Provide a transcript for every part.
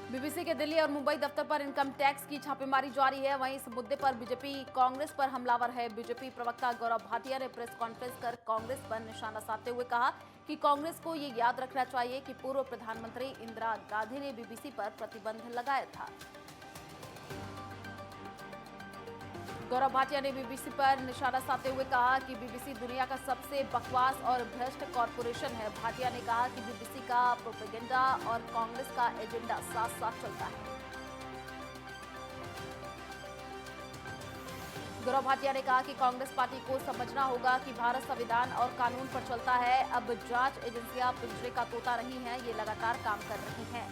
BBC के दिल्ली और मुंबई दफ्तर पर इनकम टैक्स की छापेमारी जारी है। वहीं इस मुद्दे पर बीजेपी कांग्रेस पर हमलावर है। बीजेपी प्रवक्ता गौरव भाटिया ने प्रेस कॉन्फ्रेंस कर कांग्रेस पर निशाना साधते हुए कहा कि कांग्रेस को ये याद रखना चाहिए कि पूर्व प्रधानमंत्री इंदिरा गांधी ने बीबीसी पर प्रतिबंध लगाया था। गौरव भाटिया ने बीबीसी पर निशाना साधते हुए कहा कि बीबीसी दुनिया का सबसे बकवास और भ्रष्ट कॉरपोरेशन है। भाटिया ने कहा कि बीबीसी का प्रोपेगेंडा और कांग्रेस का एजेंडा साथ साथ चलता है। गौरव भाटिया ने कहा कि कांग्रेस पार्टी को समझना होगा कि भारत संविधान और कानून पर चलता है। अब जांच एजेंसियां पिंजरे का तोता नहीं है, ये लगातार काम कर रही हैं।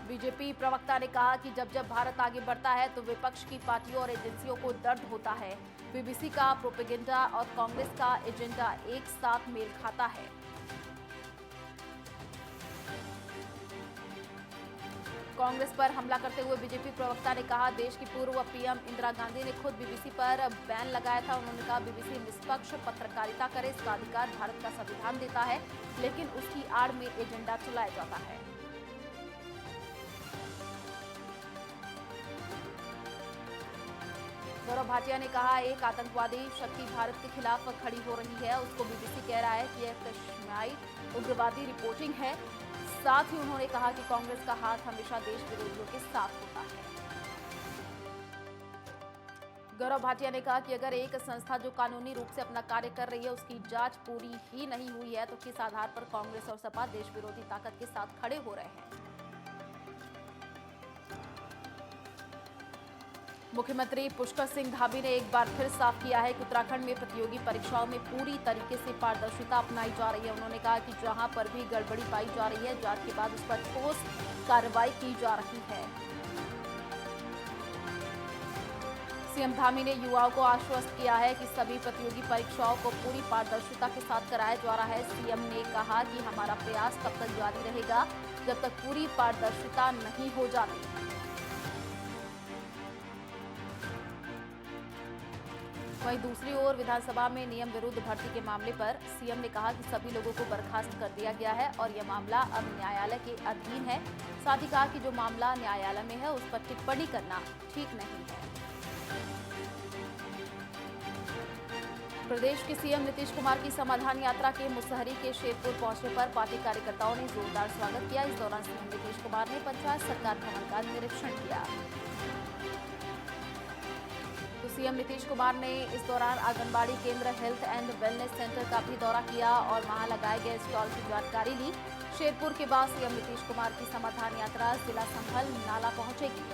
बीजेपी प्रवक्ता ने कहा कि जब जब भारत आगे बढ़ता है तो विपक्ष की पार्टियों और एजेंसियों को दर्द होता है। बीबीसी का प्रोपेगेंडा और कांग्रेस का एजेंडा एक साथ मेल खाता है। कांग्रेस पर हमला करते हुए बीजेपी प्रवक्ता ने कहा, देश की पूर्व पीएम इंदिरा गांधी ने खुद बीबीसी पर बैन लगाया था। उन्होंने कहा, बीबीसी निष्पक्ष पत्रकारिता करे, इसका अधिकार भारत का संविधान देता है, लेकिन उसकी आड़ में एजेंडा चलाया जाता है। गौरव भाटिया ने कहा, एक आतंकवादी शक्ति भारत के खिलाफ खड़ी हो रही है, उसको बीबीसी कह रहा है कि यह कश्मीरी उग्रवादी रिपोर्टिंग है। साथ ही उन्होंने कहा कि कांग्रेस का हाथ हमेशा देश विरोधियों के साथ होता है। गौरव भाटिया ने कहा कि अगर एक संस्था जो कानूनी रूप से अपना कार्य कर रही है उसकी जांच पूरी ही नहीं हुई है तो किस आधार पर कांग्रेस और सपा देश विरोधी ताकत के साथ खड़े हो रहे हैं। मुख्यमंत्री पुष्कर सिंह धामी ने एक बार फिर साफ किया है कि उत्तराखंड में प्रतियोगी परीक्षाओं में पूरी तरीके से पारदर्शिता अपनाई जा रही है। उन्होंने कहा कि जहां पर भी गड़बड़ी पाई जा रही है, जांच के बाद उस पर ठोस कार्रवाई की जा रही है। सीएम धामी ने युवाओं को आश्वस्त किया है कि सभी प्रतियोगी परीक्षाओं को पूरी पारदर्शिता के साथ कराया जा रहा है। सीएम ने कहा कि हमारा प्रयास तब तक जारी रहेगा जब तक पूरी पारदर्शिता नहीं हो जाती। वहीं दूसरी ओर विधानसभा में नियम विरुद्ध भर्ती के मामले पर सीएम ने कहा कि सभी लोगों को बर्खास्त कर दिया गया है और यह मामला अब न्यायालय के अधीन है। साथ ही कहा कि जो मामला न्यायालय में है उस पर टिप्पणी करना ठीक नहीं है। प्रदेश के सीएम नीतीश कुमार की समाधान यात्रा के मुसहरी के शेरपुर पहुंचने पर पार्टी कार्यकर्ताओं ने जोरदार स्वागत किया। इस दौरान सीएम नीतीश कुमार ने पंचायत सरकार भवन का निरीक्षण किया। तो सीएम नीतीश कुमार ने इस दौरान आंगनबाड़ी केंद्र, हेल्थ एंड वेलनेस सेंटर का भी दौरा किया और वहां लगाए गए स्टॉल की जानकारी ली। शेरपुर के बाद सीएम नीतीश कुमार की समाधान यात्रा जिला संभल नाला पहुंचेगी।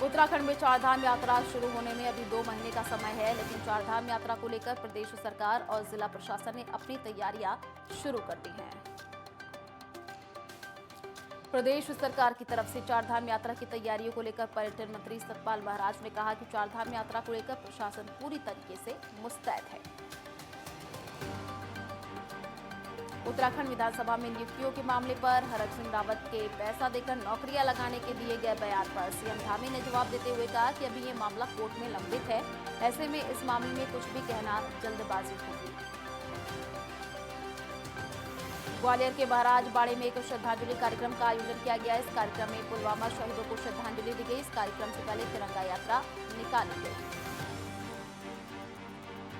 उत्तराखंड में चारधाम यात्रा शुरू होने में अभी 2 महीने का समय है, लेकिन चारधाम यात्रा को लेकर प्रदेश सरकार और जिला प्रशासन ने अपनी तैयारियां शुरू कर दी हैं। प्रदेश सरकार की तरफ से चारधाम यात्रा की तैयारियों को लेकर पर्यटन मंत्री सतपाल महाराज ने कहा कि चारधाम यात्रा को लेकर प्रशासन पूरी तरीके से मुस्तैद है। उत्तराखंड विधानसभा में नियुक्तियों के मामले पर हरक सिंह रावत के पैसा देकर नौकरियां लगाने के दिए गए बयान पर सीएम धामी ने जवाब देते हुए कहा कि अभी ये मामला कोर्ट में लंबित है, ऐसे में इस मामले में कुछ भी कहना जल्दबाजी होगी। ग्वालियर के महाराज बाड़े में एक श्रद्धांजलि कार्यक्रम का आयोजन किया गया। इस कार्यक्रम में पुलवामा शहीदों को श्रद्धांजलि दी गई। इस कार्यक्रम से पहले तिरंगा यात्रा निकाली गई।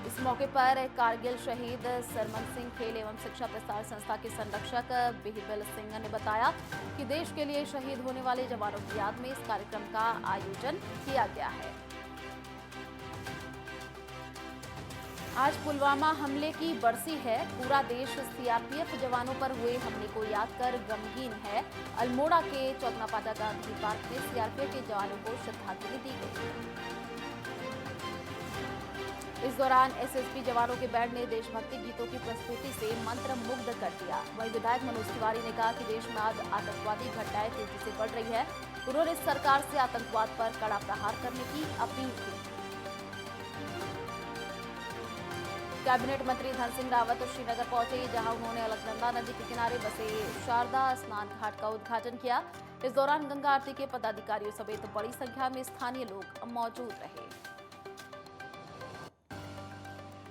इस मौके पर कारगिल शहीद सरमन सिंह खेल एवं शिक्षा प्रसार संस्था के संरक्षक बिहिबल सिंह ने बताया कि देश के लिए शहीद होने वाले जवानों की याद में इस कार्यक्रम का आयोजन किया गया है। आज पुलवामा हमले की बरसी है। पूरा देश सीआरपीएफ जवानों पर हुए हमले को याद कर गमगीन है। अल्मोड़ा के चौतनापाटा गांधी पार्क में सीआरपीएफ के जवानों को श्रद्धांजलि दी गई। इस दौरान एसएसबी जवानों के बैंड ने देशभक्ति गीतों की प्रस्तुति से मंत्र मुग्ध कर दिया। वहीं विधायक मनोज तिवारी ने कहा कि देश में आज आतंकवादी घटनाएं तेजी से बढ़ रही है। उन्होंने सरकार से आतंकवाद पर कड़ा प्रहार करने की अपील की। कैबिनेट मंत्री धन सिंह रावत श्रीनगर पहुंचे, जहां उन्होंने अलकनंदा नदी के किनारे बसे शारदा स्नान घाट का उद्घाटन किया। इस दौरान गंगा आरती के पदाधिकारियों समेत बड़ी संख्या में स्थानीय लोग मौजूद रहे।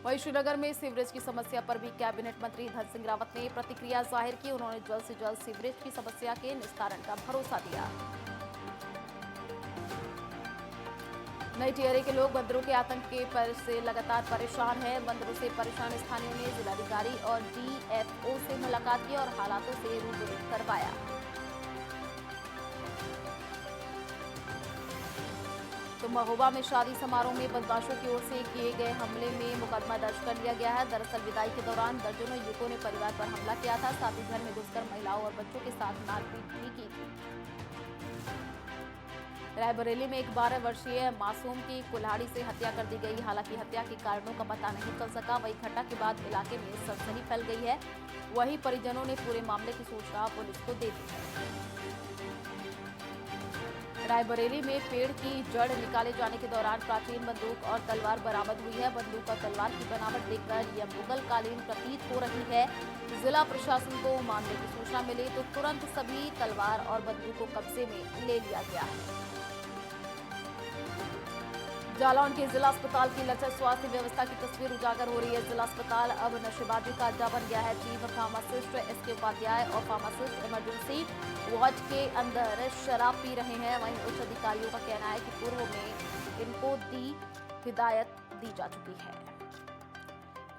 वहीं श्रीनगर में सीवरेज की समस्या पर भी कैबिनेट मंत्री धन सिंह रावत ने प्रतिक्रिया जाहिर की। उन्होंने जल्द से जल्द सीवरेज की समस्या के निस्तारण का भरोसा दिया। नई टिहरी के लोग बंदरों के आतंक से लगातार परेशान हैं। बंदरों से परेशान स्थानीयों ने जिलाधिकारी और डीएफओ से मुलाकात की और हालातों से रूबरू करवाया। तो महोबा में शादी समारोह में बदमाशों की ओर से किए गए हमले में मुकदमा दर्ज कर लिया गया है। दरअसल विदाई के दौरान दर्जनों युवकों ने परिवार पर हमला किया था, साथ ही घर में घुसकर महिलाओं और बच्चों के साथ मारपीट भी की थी। रायबरेली में एक 12 वर्षीय मासूम की कुल्हाड़ी से हत्या कर दी गई। हालांकि हत्या के कारणों का पता नहीं चल सका। वहीं घटना के बाद इलाके में सनसनी फैल गई है। वहीं परिजनों ने पूरे मामले की सूचना पुलिस को दे दी है। रायबरेली में पेड़ की जड़ निकाले जाने के दौरान प्राचीन बंदूक और तलवार बरामद हुई है। बंदूक और तलवार की बनावट देखकर यह मुगल कालीन प्रतीत हो रही है। जिला प्रशासन को मामले की सूचना मिली तो तुरंत सभी तलवार और बंदूक को कब्जे में ले लिया गया है। जालौन के जिला अस्पताल की लचर स्वास्थ्य व्यवस्था की तस्वीर उजागर हो रही है। जिला अस्पताल अब नशेबाजी का अड्डा बन गया है। चीफ फार्मासिस्ट एसके उपाध्याय और फार्मासिस्ट इमरजेंसी वार्ड के अंदर शराब पी रहे हैं। वहीं उच्च अधिकारियों का कहना है कि पूर्व में इनको हिदायत दी जा चुकी है।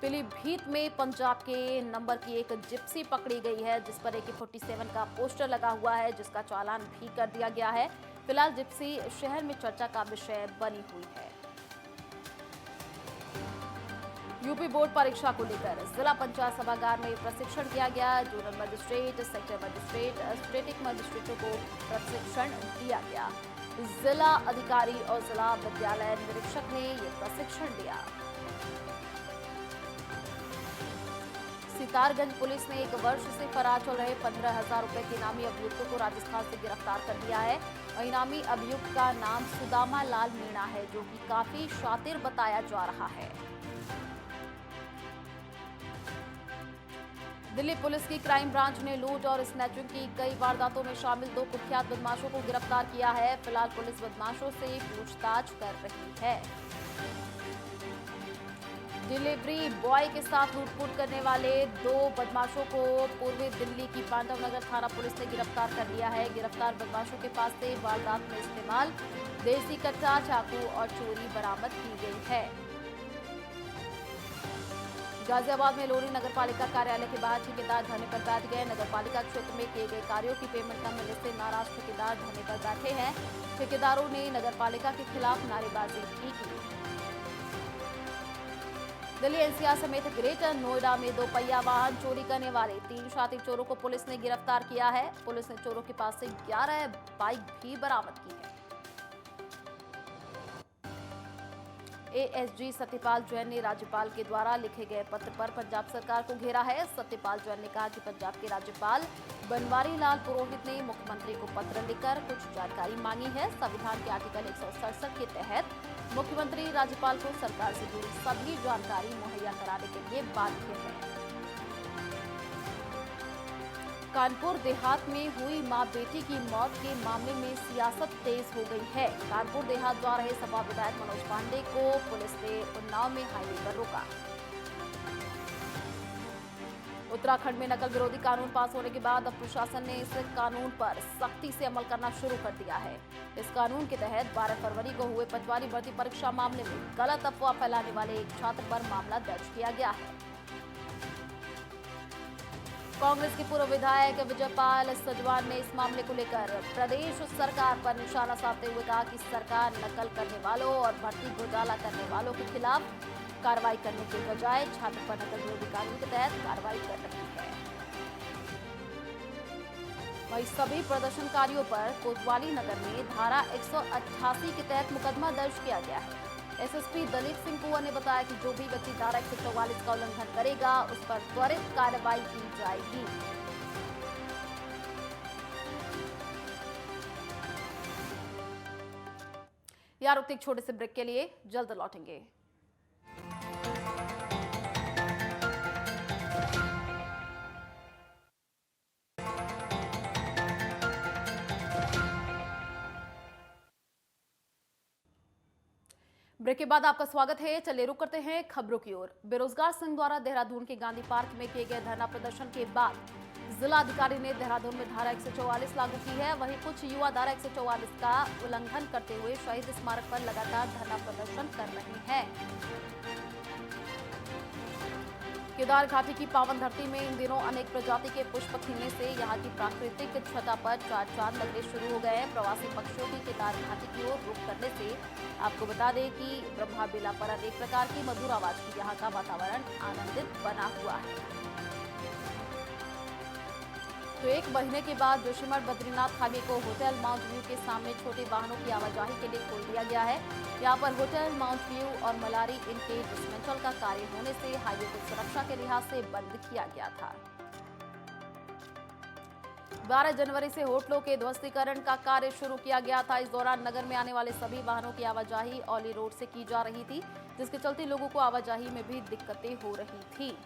पीलीभीत में पंजाब के नंबर की एक जिप्सी पकड़ी गई है, जिस पर AK-47 का पोस्टर लगा हुआ है, जिसका चालान भी कर दिया गया है। फिलहाल जिप्सी शहर में चर्चा का विषय बनी हुई है। यूपी बोर्ड परीक्षा को लेकर जिला पंचायत सभागार में प्रशिक्षण किया गया। Zonal magistrate, sector magistrate, static मजिस्ट्रेटों को प्रशिक्षण दिया गया। जिला अधिकारी और जिला विद्यालय निरीक्षक ने ये प्रशिक्षण दिया। सितारगंज पुलिस ने 1 वर्ष से फरार चल रहे 15,000 रुपए के इनामी अभियुक्तों को राजस्थान से गिरफ्तार कर लिया है। इनामी अभियुक्त का नाम सुदामा लाल मीणा है, जो कि काफी शातिर बताया जा रहा है। दिल्ली पुलिस की क्राइम ब्रांच ने लूट और स्नैचिंग की कई वारदातों में शामिल 2 कुख्यात बदमाशों को गिरफ्तार किया है। फिलहाल पुलिस बदमाशों से पूछताछ कर रही है। डिलीवरी बॉय के साथ लूटपाट करने वाले 2 बदमाशों को पूर्वी दिल्ली की पांडव नगर थाना पुलिस ने गिरफ्तार कर लिया है। गिरफ्तार बदमाशों के पास से वारदात में इस्तेमाल देसी कट्टा, चाकू और चोरी बरामद की गई है। गाजियाबाद में लोरी नगरपालिका कार्यालय के बाहर ठेकेदार धरने पर बैठ गए। नगरपालिका क्षेत्र में किए गए कार्यों की पेमेंट न मिलने से नाराज ठेकेदार धरने पर बैठे हैं। ठेकेदारों ने नगरपालिका के खिलाफ नारेबाजी भी की। दिल्ली एनसीआर समेत ग्रेटर नोएडा में 2 पहिया वाहन चोरी करने वाले 3 शातिर चोरों को पुलिस ने गिरफ्तार किया है। पुलिस ने चोरों के पास से 11 बाइक भी बरामद की है। एएसजी सत्यपाल जैन ने राज्यपाल के द्वारा लिखे गए पत्र पर पंजाब सरकार को घेरा है। सत्यपाल जैन ने कहा कि पंजाब के राज्यपाल बनवारी लाल पुरोहित ने मुख्यमंत्री को पत्र लिखकर कुछ जानकारी मांगी है। संविधान के आर्टिकल 167 के तहत मुख्यमंत्री राज्यपाल को सरकार से जुड़ी सभी जानकारी मुहैया कराने के लिए बाध्य है। कानपुर देहात में हुई मां बेटी की मौत के मामले में सियासत तेज हो गई है। कानपुर देहात जा रहे सपा विधायक मनोज पांडे को पुलिस ने उन्नाव में हाईवे पर रोका। उत्तराखंड में नकल विरोधी कानून पास होने के बाद अब प्रशासन ने इस कानून पर सख्ती से अमल करना शुरू कर दिया है। इस कानून के तहत 12 फरवरी को हुए पटवारी भर्ती परीक्षा मामले में गलत अफवाह फैलाने वाले एक छात्र पर मामला दर्ज किया गया है। कांग्रेस के पूर्व विधायक विजयपाल सजवान ने इस मामले को लेकर प्रदेश सरकार पर निशाना साधते हुए कहा कि सरकार नकल करने वालों और भर्ती घोटाला करने वालों के खिलाफ कार्रवाई करने के बजाय छात्र पर नकल विरोधी कानून के तहत कार्रवाई कर रही है। वहीं सभी प्रदर्शनकारियों पर कोतवाली नगर में धारा 188 के तहत मुकदमा दर्ज किया गया है। एसएसपी दलीप सिंह कुंवर ने बताया कि जो भी व्यक्ति धारा 144 का उल्लंघन करेगा उस पर त्वरित कार्रवाई की जाएगी। यार रुकते एक छोटे से ब्रेक के लिए, जल्द लौटेंगे। ब्रेक ब्रेक के बाद आपका स्वागत है। चलिए रुक करते हैं खबरों की ओर। बेरोजगार संघ द्वारा देहरादून के गांधी पार्क में किए गए धरना प्रदर्शन के बाद जिला अधिकारी ने देहरादून में धारा 144 लागू की है। वहीं कुछ युवा धारा 144 का उल्लंघन करते हुए शहीद स्मारक पर लगातार धरना प्रदर्शन कर रहे हैं। केदार घाटी की पावन धरती में इन दिनों अनेक प्रजाति के पुष्प खिलने से यहाँ की प्राकृतिक छटा पर चार चांद लगने शुरू हो गए हैं। प्रवासी पक्षियों की केदार घाटी की ओर रुख करने से आपको बता दें कि ब्रह्मा बेला पर अनेक प्रकार की मधुर आवाज की यहाँ का वातावरण आनंदित बना हुआ है। तो एक महीने के बाद जोशीमठ बद्रीनाथ हाईवे को होटल माउंट व्यू के सामने छोटे वाहनों की आवाजाही के लिए खोल दिया गया है। यहाँ पर होटल माउंट व्यू और मलारी इनके डिसमेंटल का कार्य होने से हाईवे को सुरक्षा के लिहाज से बंद किया गया था। 12 जनवरी से होटलों के ध्वस्तीकरण का कार्य शुरू किया गया था। इस दौरान नगर में आने वाले सभी वाहनों की आवाजाही औली रोड से की जा रही थी, जिसके चलते लोगों को आवाजाही में भी दिक्कतें हो रही थी।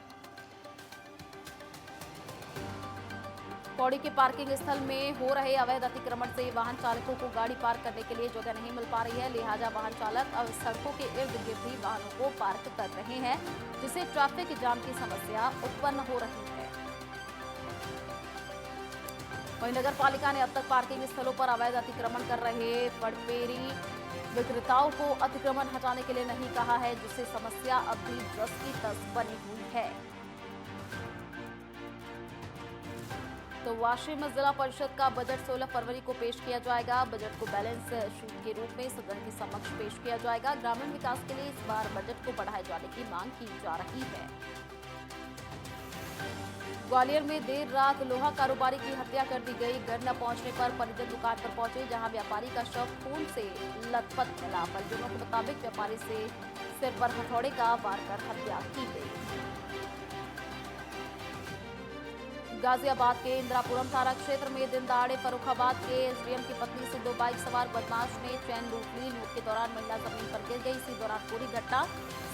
पौड़ी के पार्किंग स्थल में हो रहे अवैध अतिक्रमण से वाहन चालकों को गाड़ी पार्क करने के लिए जगह नहीं मिल पा रही है। लिहाजा वाहन चालक अब सड़कों के इर्द गिर्द ही वाहनों को पार्क कर रहे हैं, जिससे ट्रैफिक जाम की समस्या उत्पन्न हो रही है। वहीं नगर पालिका ने अब तक पार्किंग स्थलों पर अवैध अतिक्रमण कर रहे पड़पेरी विक्रेताओं को अतिक्रमण हटाने के लिए नहीं कहा है, जिससे समस्या अब भी जस की तस बनी हुई है। तो वाशिम जिला परिषद का बजट 16 फरवरी को पेश किया जाएगा। बजट को बैलेंस शीट के रूप में सदन के समक्ष पेश किया जाएगा। ग्रामीण विकास के लिए इस बार बजट को बढ़ाए जाने की मांग की जा रही है। ग्वालियर में देर रात लोहा कारोबारी की हत्या कर दी गई। घर न पहुंचने पर परिजन दुकान पर पहुंचे, जहां व्यापारी का शव खून से लथपथ मिला। परिजनों के मुताबिक व्यापारी से सिर पर हथौड़े का वार कर हत्या की गई। गाजियाबाद के इंदिरापुरम थाना क्षेत्र में दिन दहाड़े फर्रुखाबाद के एसडीएम की पत्नी से 2 बाइक सवार बदमाश ने चैन लूट ली। लूट के दौरान महिला जमीन पर गिर गई। इसी दौरान पूरी घटना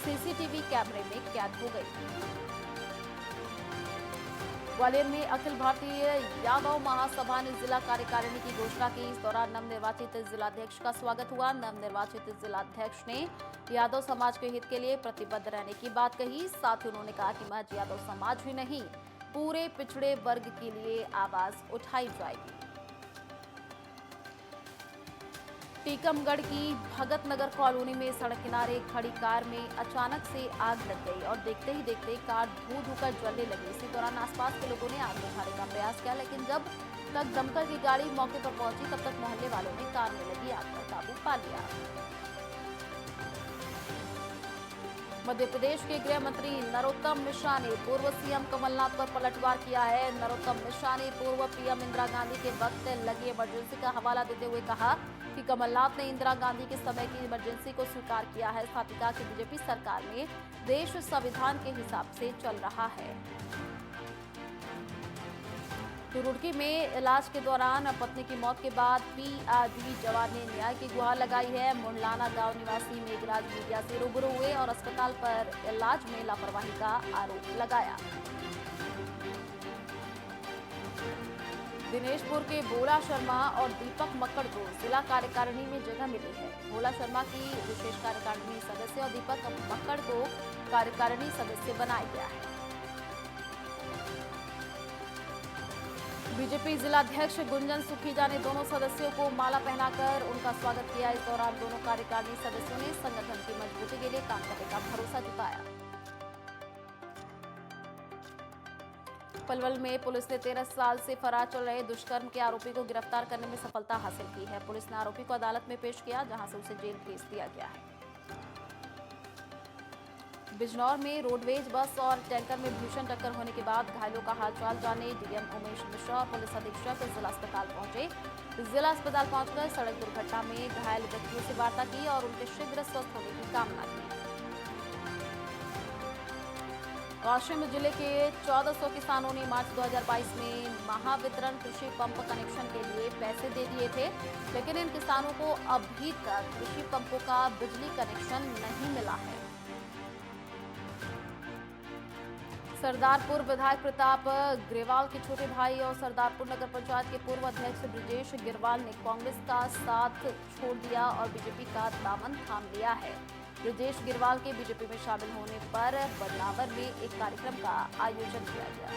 सीसीटीवी कैमरे में कैद हो गई। ग्वालियर में अखिल भारतीय यादव महासभा ने जिला कार्यकारिणी की घोषणा की। इस दौरान नवनिर्वाचित जिलाध्यक्ष का स्वागत हुआ। नवनिर्वाचित जिलाध्यक्ष ने यादव समाज के हित के लिए प्रतिबद्ध रहने की बात कही। साथ ही उन्होंने कहा कि महज यादव समाज ही नहीं, पूरे पिछड़े वर्ग के लिए आवाज उठाई जाएगी। टीकमगढ़ की भगत नगर कॉलोनी में सड़क किनारे खड़ी कार में अचानक से आग लग गई और देखते ही देखते कार धू धू कर जलने लगी। इसी दौरान आसपास के लोगों ने आग बुझाने का प्रयास किया, लेकिन जब तक दमकल की गाड़ी मौके पर पहुंची तब तक मोहल्ले वालों ने कार में लगी आग पर काबू पा लिया। मध्य प्रदेश के गृह मंत्री नरोत्तम मिश्रा ने पूर्व सीएम कमलनाथ पर पलटवार किया है। नरोत्तम मिश्रा ने पूर्व पीएम इंदिरा गांधी के वक्त लगी इमरजेंसी का हवाला देते हुए कहा कि कमलनाथ ने इंदिरा गांधी के समय की इमरजेंसी को स्वीकार किया है। साथ ही कहा कि बीजेपी सरकार में देश संविधान के हिसाब से चल रहा है। तो रुड़की में इलाज के दौरान पत्नी की मौत के बाद पीआरडी जवान ने न्याय की गुहार लगाई है। मुंडलाना गांव निवासी मेघराज मीडिया से रूबरू हुए और अस्पताल पर इलाज में लापरवाही का आरोप लगाया। दिनेशपुर के भोला शर्मा और दीपक मक्कड़ को जिला कार्यकारिणी में जगह मिली है। भोला शर्मा की विशेष कार्यकारिणी सदस्य और दीपक मक्कड़ को कार्यकारिणी सदस्य बनाया गया है। बीजेपी जिलाध्यक्ष गुंजन सुखीजा ने दोनों सदस्यों को माला पहनाकर उनका स्वागत किया। इस दौरान दोनों कार्यकारिणी सदस्यों ने संगठन की मजबूती के लिए काम करने का भरोसा जताया। पलवल में पुलिस ने 13 साल से फरार चल रहे दुष्कर्म के आरोपी को गिरफ्तार करने में सफलता हासिल की है। पुलिस ने आरोपी को अदालत में पेश किया, जहां से उसे जेल भेज दिया गया है। बिजनौर में रोडवेज बस और टैंकर में भीषण टक्कर होने के बाद घायलों का हालचाल जाने डीएम उमेश मिश्रा और पुलिस अधीक्षक जिला अस्पताल पहुंचे। जिला अस्पताल पहुंचकर सड़क दुर्घटना में घायल व्यक्तियों से वार्ता की और उनके शीघ्र स्वस्थ होने की कामना की। वाशिम जिले के 1400 किसानों ने मार्च 2022 में महावितरण कृषि पंप कनेक्शन के लिए पैसे दे दिए थे, लेकिन इन किसानों को अभी तक कृषि पंपों का बिजली कनेक्शन नहीं मिला है। सरदारपुर विधायक प्रताप ग्रेवाल के छोटे भाई और सरदारपुर नगर पंचायत के पूर्व अध्यक्ष ब्रिजेश गिरवाल ने कांग्रेस का साथ छोड़ दिया और बीजेपी का दामन थाम लिया है। ब्रजेश गिरवाल के बीजेपी में शामिल होने पर बदनावर में एक कार्यक्रम का आयोजन किया गया।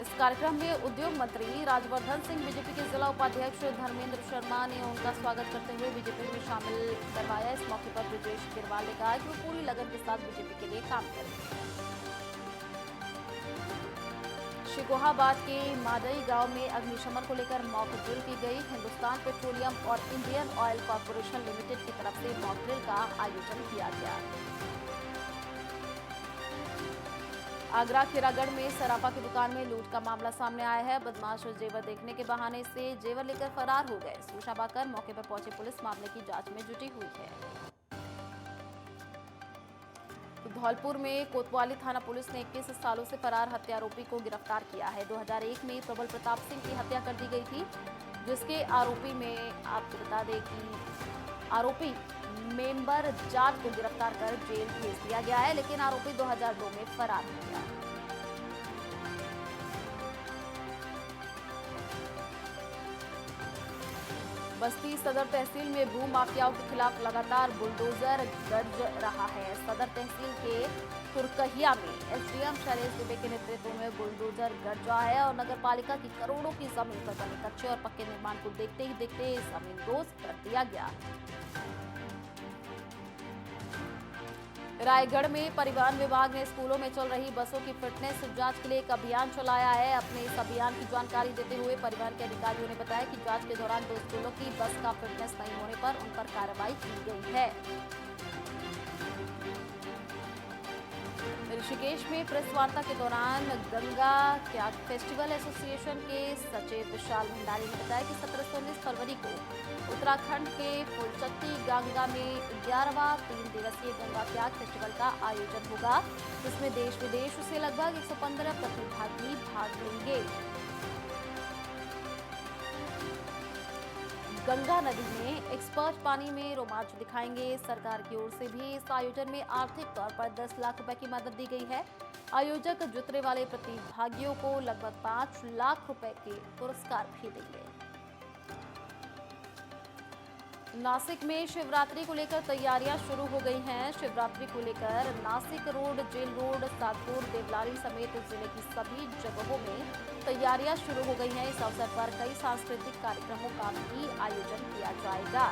इस कार्यक्रम में उद्योग मंत्री राजवर्धन सिंह, बीजेपी के जिला उपाध्यक्ष धर्मेंद्र शर्मा ने उनका स्वागत करते हुए बीजेपी में शामिल करवाया। इस मौके पर ब्रजेश गिरवाल ने कहा कि वो पूरी लगन के साथ बीजेपी के लिए काम करेंगे। शिकोहाबाद के मादई गांव में अग्निशमन को लेकर मॉक ड्रिल की गई। हिंदुस्तान पेट्रोलियम और इंडियन ऑयल कॉर्पोरेशन लिमिटेड की तरफ से मॉक ड्रिल का आयोजन किया गया। आगरा खिरागढ़ में सराफा की दुकान में लूट का मामला सामने आया है। बदमाश जेवर देखने के बहाने से जेवर लेकर फरार हो गए। सूचना पाकर मौके पर पहुंची पुलिस मामले की जांच में जुटी हुई है। धौलपुर में कोतवाली थाना पुलिस ने 21 सालों से फरार हत्यारोपी को गिरफ्तार किया है। 2001 में प्रबल प्रताप सिंह की हत्या कर दी गई थी, जिसके आरोपी में आपको बता दें कि आरोपी मेंबर जाट को गिरफ्तार कर जेल भेज दिया गया है, लेकिन आरोपी 2002 में फरार हो गया। बस्ती सदर तहसील में भू माफियाओं के खिलाफ लगातार बुलडोजर गरज रहा है। सदर तहसील के तुरकहिया में एसडीएम शैलेश दुबे के नेतृत्व में बुलडोजर गरजा है और नगर पालिका की करोड़ों की जमीन पर बने कच्चे और पक्के निर्माण को देखते ही देखते जमीन दोज कर दिया गया। रायगढ़ में परिवहन विभाग ने स्कूलों में चल रही बसों की फिटनेस जांच के लिए एक अभियान चलाया है। अपने इस अभियान की जानकारी देते हुए परिवहन के अधिकारियों ने बताया कि जांच के दौरान 2 स्कूलों की बस का फिटनेस नहीं होने पर उन पर कार्रवाई की गई है। ऋषिकेश में प्रेस वार्ता के दौरान गंगा त्याग फेस्टिवल एसोसिएशन के सचिव विशाल भंडारी ने बताया कि 17-19 फरवरी को उत्तराखंड के फुलचत्ती गंगा में 11वां 3 दिवसीय गंगा त्याग फेस्टिवल का आयोजन होगा, जिसमें देश विदेश से लगभग 115 प्रतिभागी भाग लेंगे। गंगा नदी में एक्सपर्ट पानी में रोमांच दिखाएंगे। सरकार की ओर से भी इस आयोजन में आर्थिक तौर पर 10 लाख रुपए की मदद दी गई है। आयोजक जुतरे वाले प्रतिभागियों को लगभग 5 लाख रुपए के पुरस्कार भी देंगे। नासिक में शिवरात्रि को लेकर तैयारियां शुरू हो गई हैं। शिवरात्रि को लेकर Nashik road, jail road, Satpur, Deolali समेत जिले की सभी जगहों में तैयारियां शुरू हो गई हैं। इस अवसर पर कई सांस्कृतिक कार्यक्रमों का भी आयोजन किया जाएगा।